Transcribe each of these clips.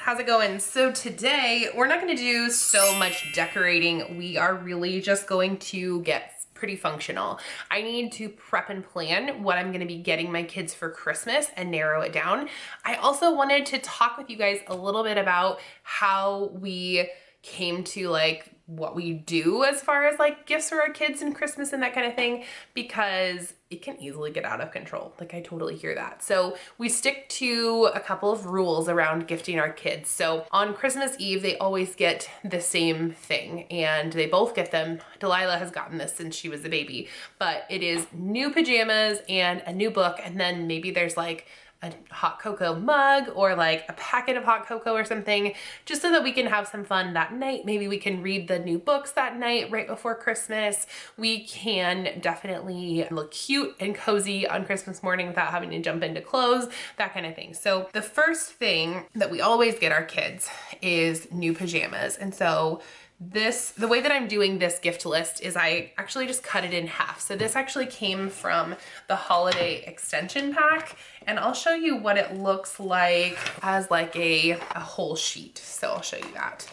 how's it going? So today we're not going to do so much decorating. We are really just going to get pretty functional. I need to prep and plan what I'm going to be getting my kids for Christmas and narrow it down. I also wanted to talk with you guys a little bit about how we came to like what we do as far as like gifts for our kids and Christmas and that kind of thing, because it can easily get out of control. Like I totally hear that. So we stick to a couple of rules around gifting our kids. So on Christmas Eve, they always get the same thing and they both get them. Delilah has gotten this since she was a baby, but it is new pajamas and a new book. And then maybe there's like a hot cocoa mug or like a packet of hot cocoa or something, just so that we can have some fun that night. Maybe we can read the new books that night right before Christmas. We can definitely look cute and cozy on Christmas morning without having to jump into clothes, that kind of thing. So the first thing that we always get our kids is new pajamas. And so the way that I'm doing this gift list is I actually just cut it in half. So this actually came from the holiday extension pack, and I'll show you what it looks like as like a whole sheet. So I'll show you that.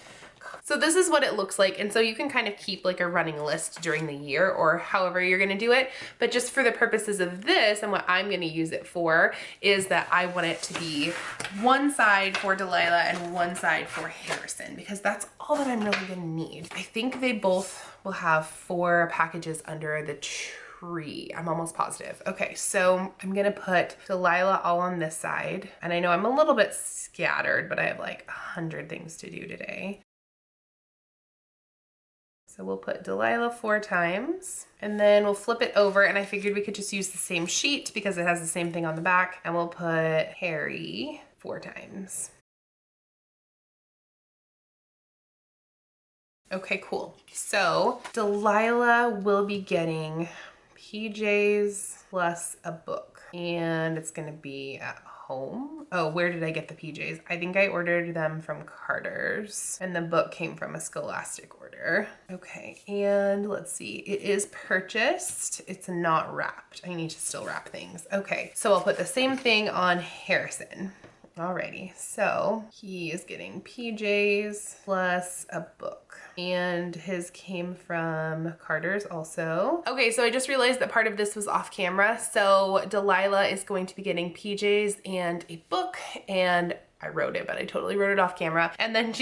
So this is what it looks like. And so you can kind of keep like a running list during the year or however you're gonna do it. But just for the purposes of this and what I'm gonna use it for is that I want it to be one side for Delilah and one side for Harrison, because that's all that I'm really gonna need. I think they both will have 4 packages under the tree. I'm almost positive. Okay, so I'm gonna put Delilah all on this side. And I know I'm a little bit scattered, but I have like 100 things to do today. So we'll put Delilah 4 times and then we'll flip it over, and I figured we could just use the same sheet because it has the same thing on the back, and we'll put Harry 4 times. Okay, cool. So Delilah will be getting PJs plus a book, and it's gonna be at home. Oh, where did I get the PJs? I think I ordered them from Carter's, and the book came from a Scholastic order. Okay, and let's see, it is purchased. It's not wrapped. I need to still wrap things. Okay, so I'll put the same thing on Harrison. Alrighty, so he is getting PJs plus a book, and his came from Carter's also. Okay, so I just realized that part of this was off camera. So Delilah is going to be getting PJs and a book, and I wrote it, but I totally wrote it off camera. And then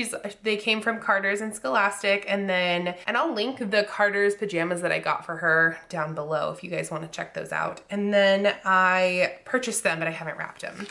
they came from Carter's and Scholastic, and I'll link the Carter's pajamas that I got for her down below if you guys want to check those out. And then I purchased them, but I haven't wrapped them.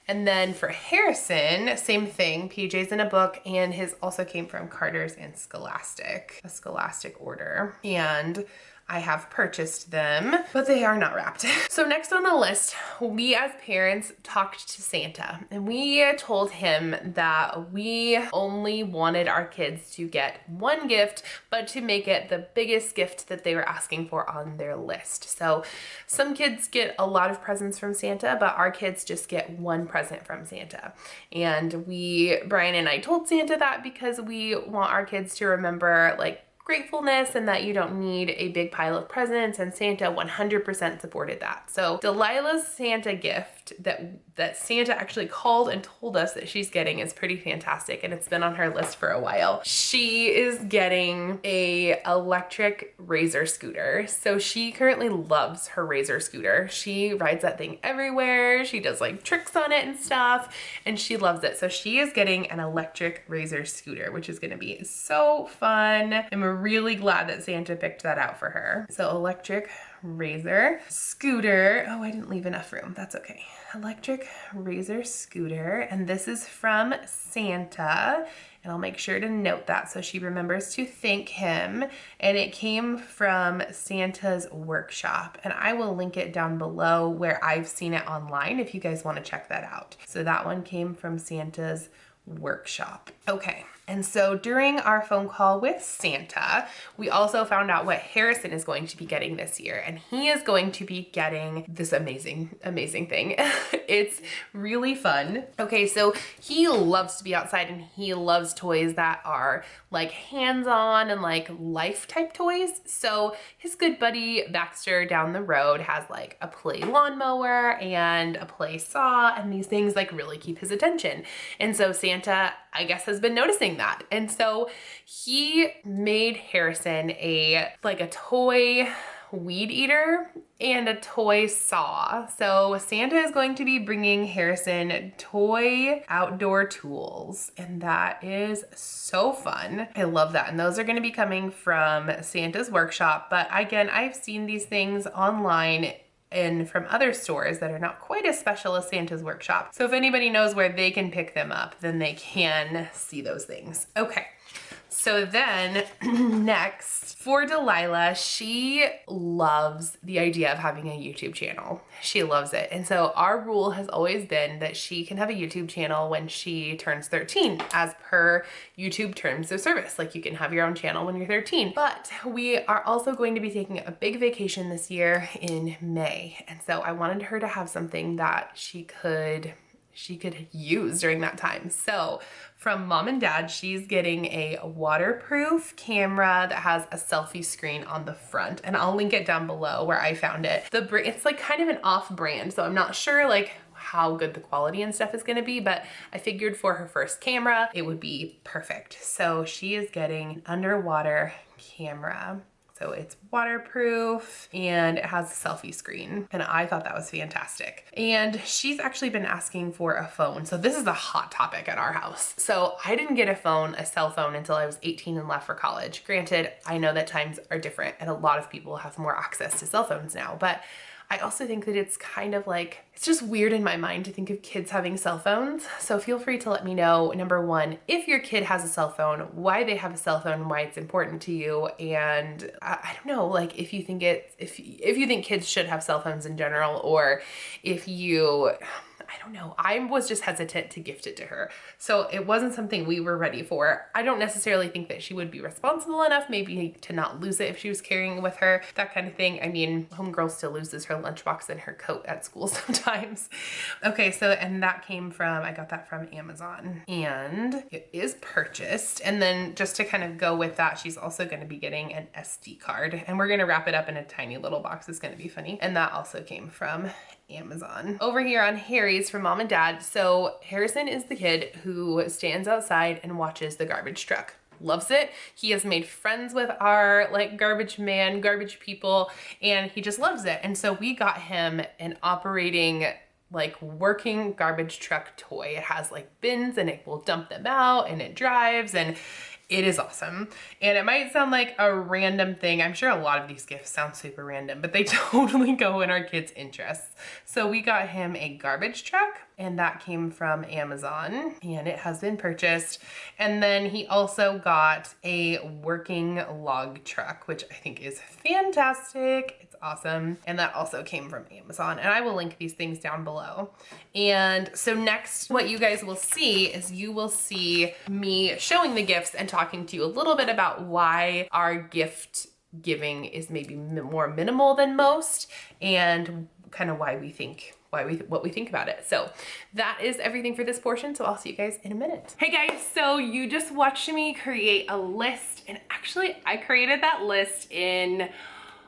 And then for Harrison, same thing, PJs and a book, and his also came from Carter's and Scholastic, a Scholastic order. And I have purchased them, but they are not wrapped. So next on the list, we as parents talked to Santa, and we told him that we only wanted our kids to get one gift, but to make it the biggest gift that they were asking for on their list. So some kids get a lot of presents from Santa, but our kids just get one present from Santa. And Brian and I told Santa that because we want our kids to remember like gratefulness and that you don't need a big pile of presents, and Santa 100% supported that. So Delilah's Santa gift that Santa actually called and told us that she's getting is pretty fantastic, and it's been on her list for a while. She is getting a electric Razor scooter. So she currently loves her Razor scooter. She rides that thing everywhere. She does like tricks on it and stuff, and she loves it. So she is getting an electric Razor scooter, which is gonna be so fun. I'm really glad that Santa picked that out for her. So electric Razor scooter. Oh, I didn't leave enough room. That's okay. Electric Razor scooter. And this is from Santa. And I'll make sure to note that so she remembers to thank him. And it came from Santa's workshop. And I will link it down below where I've seen it online if you guys want to check that out. So that one came from Santa's workshop. Okay. And so during our phone call with Santa, we also found out what Harrison is going to be getting this year. And he is going to be getting this amazing, amazing thing. It's really fun. Okay, so he loves to be outside and he loves toys that are like hands-on and like life type toys. So his good buddy Baxter down the road has like a play lawnmower and a play saw, and these things like really keep his attention. And so Santa I guess has been noticing that. And so he made Harrison a toy weed eater and a toy saw. So Santa is going to be bringing Harrison toy outdoor tools, and that is so fun. I love that. And those are going to be coming from Santa's workshop. But again, I've seen these things online and from other stores that are not quite as special as Santa's workshop. So if anybody knows where they can pick them up, then they can see those things. Okay. So then next for Delilah, she loves the idea of having a YouTube channel. She loves it. And so our rule has always been that she can have a YouTube channel when she turns 13 as per YouTube terms of service. Like you can have your own channel when you're 13. But we are also going to be taking a big vacation this year in May. And so I wanted her to have something that she could use during that time. So from Mom and Dad, she's getting a waterproof camera that has a selfie screen on the front, and I'll link it down below where I found it. It's like kind of an off brand, so I'm not sure like how good the quality and stuff is gonna be, but I figured for her first camera, it would be perfect. So she is getting an underwater camera. So it's waterproof and it has a selfie screen, and I thought that was fantastic. And she's actually been asking for a phone. So this is a hot topic at our house. So I didn't get a cell phone until I was 18 and left for college. Granted, I know that times are different and a lot of people have more access to cell phones now, but I also think that it's kind of like, it's just weird in my mind to think of kids having cell phones. So feel free to let me know, number one, if your kid has a cell phone, why they have a cell phone, why it's important to you. And I don't know, like if you think if you think kids should have cell phones in general, or if you, I don't know. I was just hesitant to gift it to her. So it wasn't something we were ready for. I don't necessarily think that she would be responsible enough maybe to not lose it if she was carrying it with her, that kind of thing. I mean, homegirl still loses her lunchbox and her coat at school sometimes. Okay, so, and that came from, I got that from Amazon, and it is purchased. And then just to kind of go with that, she's also going to be getting an SD card, and we're going to wrap it up in a tiny little box. It's going to be funny. And that also came from Amazon. Over here on Harry's from Mom and Dad. So Harrison is the kid who stands outside and watches the garbage truck. Loves it. He has made friends with our like garbage man, garbage people, and he just loves it. And so we got him an operating like working garbage truck toy. It has like bins and it will dump them out, and it drives, and it is awesome. And it might sound like a random thing. I'm sure a lot of these gifts sound super random, but they totally go in our kids' interests. So we got him a garbage truck, and that came from Amazon, and it has been purchased. And then he also got a working log truck, which I think is fantastic. It's awesome. And that also came from Amazon, and I will link these things down below. And so next, what you guys will see is you will see me showing the gifts and talking to you a little bit about why our gift giving is maybe more minimal than most, and kind of why we think what we think about it. So that is everything for this portion. So I'll see you guys in a minute. Hey guys, so you just watched me create a list, and actually I created that list in,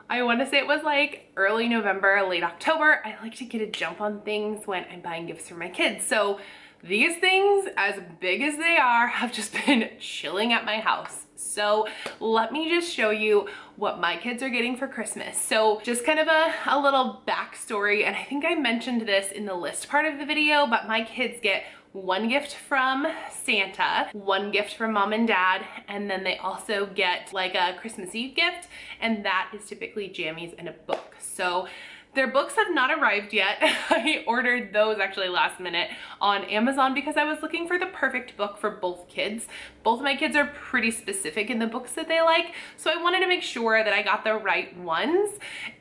I want to say it was like early November, late October. I like to get a jump on things when I'm buying gifts for my kids. So these things, as big as they are, have just been chilling at my house. So let me just show you what my kids are getting for Christmas. So just kind of a little backstory, and I think I mentioned this in the list part of the video, but my kids get one gift from Santa, one gift from Mom and Dad, and then they also get like a Christmas Eve gift, and that is typically jammies and a book. So their books have not arrived yet. I ordered those actually last minute on Amazon because I was looking for the perfect book for both kids. Both of my kids are pretty specific in the books that they like, so I wanted to make sure that I got the right ones.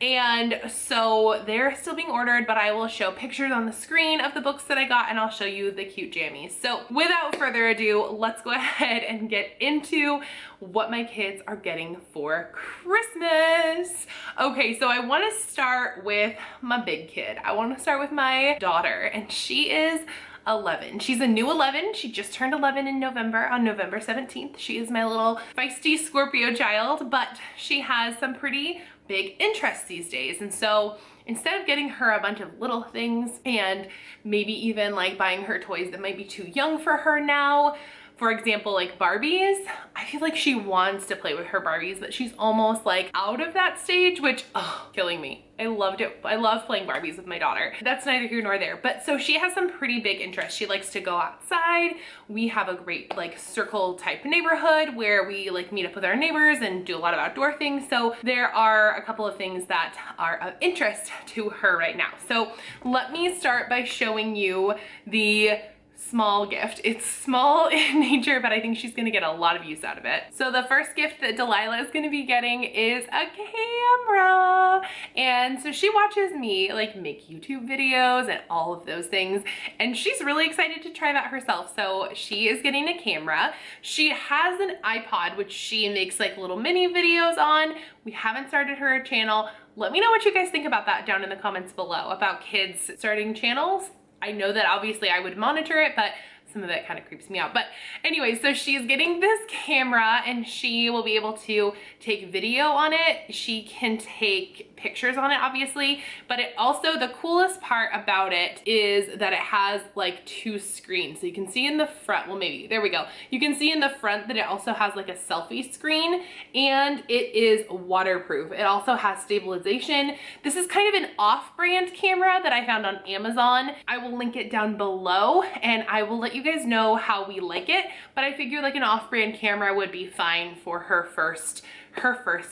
And so they're still being ordered, but I will show pictures on the screen of the books that I got, and I'll show you the cute jammies. So without further ado, let's go ahead and get into what my kids are getting for Christmas. Okay, so I want to start with my big kid. I want to start with my daughter, and she is 11. She's a new 11. She just turned 11 in November, on November 17th. She is my little feisty Scorpio child, but she has some pretty big interests these days. And so instead of getting her a bunch of little things and maybe even like buying her toys that might be too young for her now, For example, like Barbies, I feel like she wants to play with her Barbies, but she's almost like out of that stage, which, oh, killing me. I loved it. I love playing Barbies with my daughter. That's neither here nor there. But so she has some pretty big interests. She likes to go outside. We have a great like circle type neighborhood where we like meet up with our neighbors and do a lot of outdoor things. So there are a couple of things that are of interest to her right now. So let me start by showing you the small gift. It's small in nature, but I think she's gonna get a lot of use out of it. So the first gift that Delilah is gonna be getting is a camera. And so she watches me like make YouTube videos and all of those things. And she's really excited to try that herself. So she is getting a camera. She has an iPod, which she makes like little mini videos on. We haven't started her channel. Let me know what you guys think about that down in the comments below about kids starting channels. I know that obviously I would monitor it, but some of it kind of creeps me out. But anyway, so she's getting this camera and she will be able to take video on it. She can take pictures on it, obviously, but it also, the coolest part about it is that it has like 2 screens. So you can see in the front, well, maybe, there we go. You can see in the front that it also has like a selfie screen and it is waterproof. It also has stabilization. This is kind of an off-brand camera that I found on Amazon. I will link it down below and I will let you guys know how we like it, but I figure like an off-brand camera would be fine for her first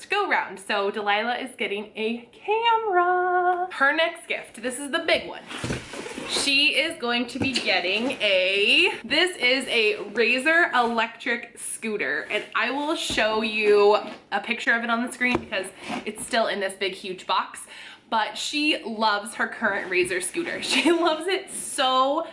go round. So Delilah is getting a camera. Her next gift, this is the big one. She is going to be getting this is a Razor electric scooter, and I will show you a picture of it on the screen because it's still in this big huge box, but she loves her current Razor scooter. She loves it so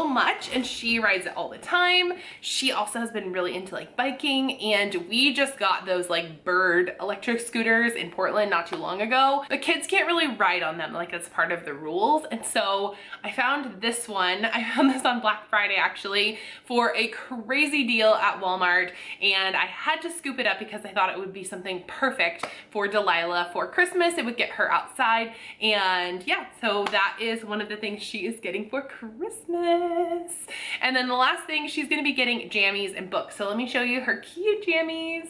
much and she rides it all the time. She also has been really into like biking, and we just got those like Bird electric scooters in Portland not too long ago. The kids can't really ride on them, like that's part of the rules. And so I found this one. I found this on Black Friday actually for a crazy deal at Walmart, and I had to scoop it up because I thought it would be something perfect for Delilah for Christmas. It would get her outside, and yeah, so that is one of the things she is getting for Christmas. And then the last thing, she's gonna be getting jammies and books. So let me show you her cute jammies.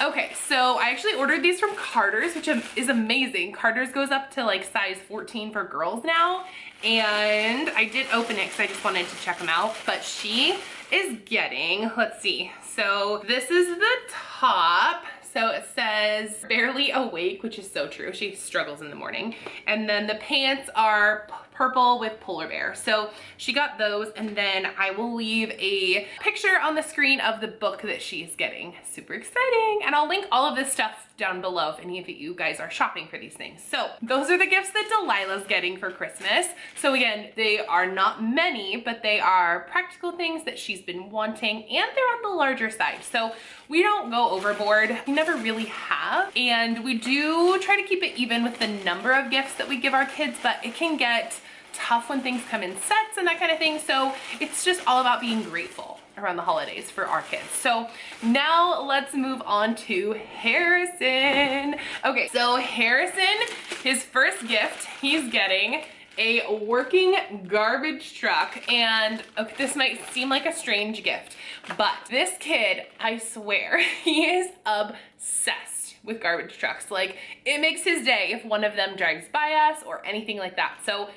Okay, so I actually ordered these from Carter's, which is amazing. Carter's goes up to like size 14 for girls now. And I did open it because I just wanted to check them out. But she is getting, let's see. So this is the top. So it says barely awake, which is so true. She struggles in the morning. And then the pants are purple with polar bear. So she got those, and then I will leave a picture on the screen of the book that she's getting. Super exciting. And I'll link all of this stuff down below if any of you guys are shopping for these things. So those are the gifts that Delilah's getting for Christmas. So again, they are not many, but they are practical things that she's been wanting, and they're on the larger side. So we don't go overboard. We never really have. And we do try to keep it even with the number of gifts that we give our kids, but it can get tough when things come in sets and that kind of thing. So it's just all about being grateful around the holidays for our kids. So now let's move on to Harrison. Okay, so Harrison, his first gift, he's getting a working garbage truck. And okay, this might seem like a strange gift, but this kid, I swear, he is obsessed with garbage trucks. Like, it makes his day if one of them drives by us or anything like that. So,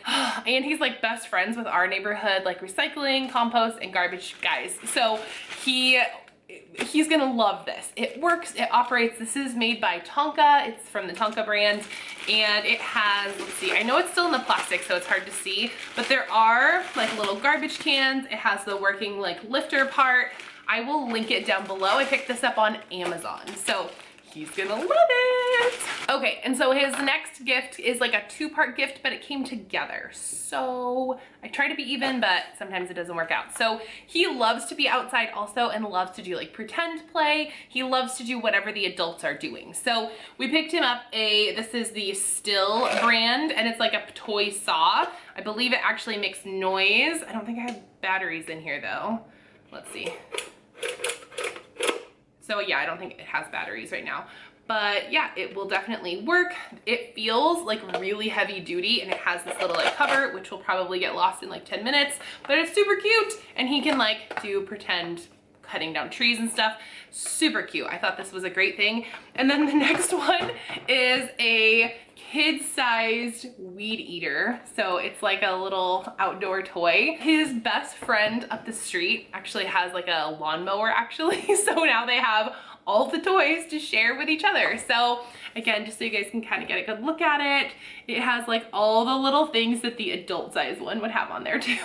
and he's like best friends with our neighborhood, like recycling, compost, and garbage guys. So he's gonna love this. It works, it operates. This is made by Tonka. It's from the Tonka brand, and it has, let's see, I know it's still in the plastic, so it's hard to see, but there are like little garbage cans. It has the working like lifter part. I will link it down below. I picked this up on Amazon, so he's gonna love it. Okay, and so his next gift is like a 2-part gift, but it came together. So I try to be even, but sometimes it doesn't work out. So he loves to be outside also, and loves to do like pretend play. He loves to do whatever the adults are doing. So we picked him up this is the Still brand, and it's like a toy saw. I believe it actually makes noise. I don't think I have batteries in here though. Let's see. So yeah, I don't think it has batteries right now, but yeah, it will definitely work. It feels like really heavy duty, and it has this little like cover, which will probably get lost in like 10 minutes, but it's super cute, and he can like do pretend cutting down trees and stuff. Super cute. I thought this was a great thing. And then the next one is a kid-sized weed eater. So it's like a little outdoor toy. His best friend up the street actually has like a lawnmower actually. So now they have all the toys to share with each other. So again, just so you guys can kind of get a good look at it, it has like all the little things that the adult size one would have on there too.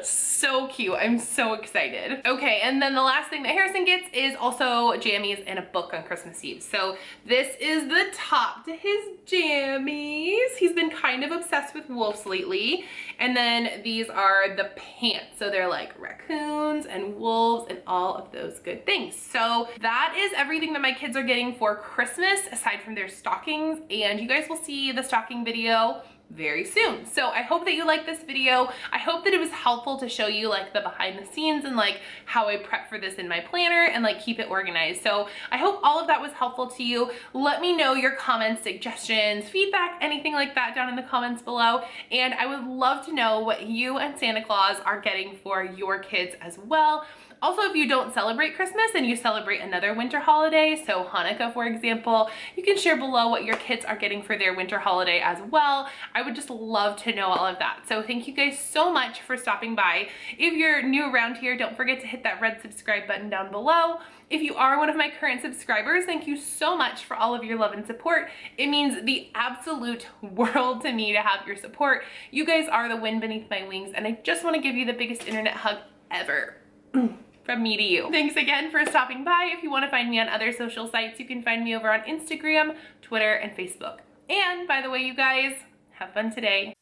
So cute. I'm so excited. Okay, and then the last thing that Harrison gets is also jammies and a book on Christmas Eve. So this is the top to his jammies. He's been kind of obsessed with wolves lately. And then these are the pants. So they're like raccoons and wolves and all of those good things. So that is everything that my kids are getting for Christmas aside from their stockings. And you guys will see the stocking video very soon. So I hope that you like this video. I hope that it was helpful to show you like the behind the scenes and like how I prep for this in my planner and like keep it organized. So I hope all of that was helpful to you. Let me know your comments, suggestions, feedback, anything like that down in the comments below. And I would love to know what you and Santa Claus are getting for your kids as well. Also, if you don't celebrate Christmas and you celebrate another winter holiday, so Hanukkah, for example, you can share below what your kids are getting for their winter holiday as well. I would just love to know all of that. So thank you guys so much for stopping by. If you're new around here, don't forget to hit that red subscribe button down below. If you are one of my current subscribers, thank you so much for all of your love and support. It means the absolute world to me to have your support. You guys are the wind beneath my wings, and I just want to give you the biggest internet hug ever. From me to you. Thanks again for stopping by. If you want to find me on other social sites, you can find me over on Instagram, Twitter, and Facebook. And by the way, you guys, have fun today.